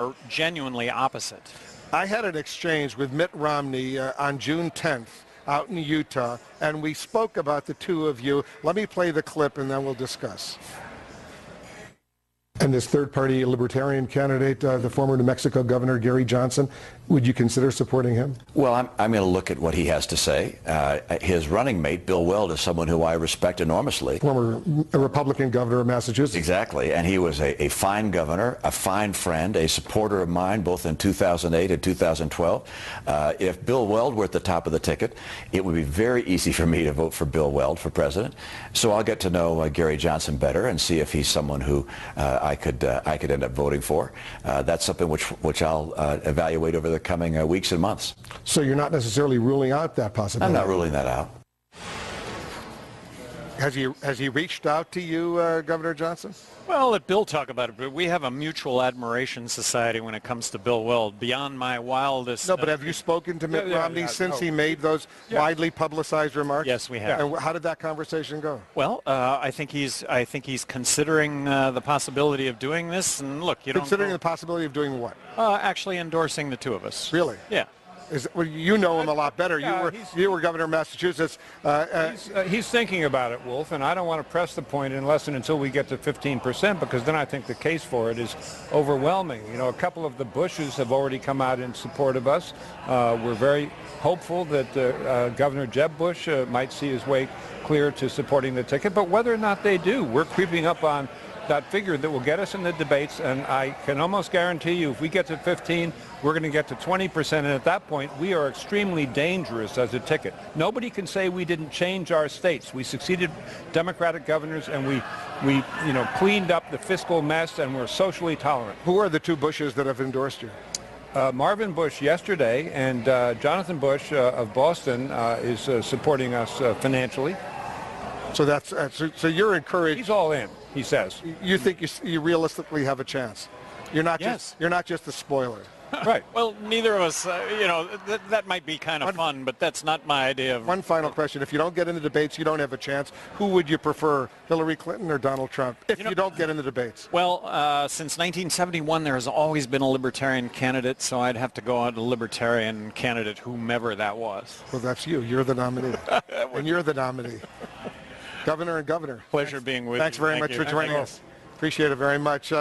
are genuinely opposite. I had an exchange with Mitt Romney on June 10th out in Utah, and we spoke about the two of you. Let me play the clip, and then we'll discuss. And this third-party libertarian candidate, the former New Mexico Governor Gary Johnson, would you consider supporting him? Well, I'm going to look at what he has to say. His running mate, Bill Weld, is someone who I respect enormously. Former Republican governor of Massachusetts. Exactly, and he was a fine governor, a fine friend, a supporter of mine both in 2008 and 2012. If Bill Weld were at the top of the ticket, it would be very easy for me to vote for Bill Weld for president. So I'll get to know Gary Johnson better and see if he's someone who I could end up voting for. That's something which I'll evaluate over the coming weeks and months. So you're not necessarily ruling out that possibility? I'm not ruling that out. Has he reached out to you, Governor Johnson? Well, let Bill talk about it, but we have a mutual admiration society when it comes to Bill Weld, beyond my wildest... No, but have you spoken to Mitt Romney since he made those widely publicized remarks? Yes, we have. And how did that conversation go? Well, I think he's considering the possibility of doing this, and look, Considering the possibility of doing what? Actually endorsing the two of us. Really? Yeah. Well, you know him a lot better. You were governor of Massachusetts. He's thinking about it, Wolf, and I don't want to press the point unless and until we get to 15%, because then I think the case for it is overwhelming. You know, a couple of the Bushes have already come out in support of us. We're very hopeful that Governor Jeb Bush might see his way clear to supporting the ticket, but whether or not they do, we're creeping up on that figure that will get us in the debates, and I can almost guarantee you if we get to 15, we're going to get to 20%, and at that point we are extremely dangerous as a ticket. Nobody can say we didn't change our states. We succeeded Democratic governors, and we cleaned up the fiscal mess, and we're socially tolerant. Who are the two Bushes that have endorsed you? Marvin Bush yesterday, and Jonathan Bush of Boston is supporting us financially. So that's so you're encouraged. He's all in, he says. You think you realistically have a chance? You're not just a spoiler. Right. Well, neither of us, that might be kind of fun, but that's not my idea of... One final question. If you don't get in the debates, you don't have a chance. Who would you prefer, Hillary Clinton or Donald Trump, if you don't get in the debates? Well, since 1971, there has always been a libertarian candidate, so I'd have to go on a libertarian candidate, whomever that was. Well, that's you. You're the nominee. And you're the nominee. Governor and governor. Pleasure being with you. Thanks very much for joining us. Appreciate it very much.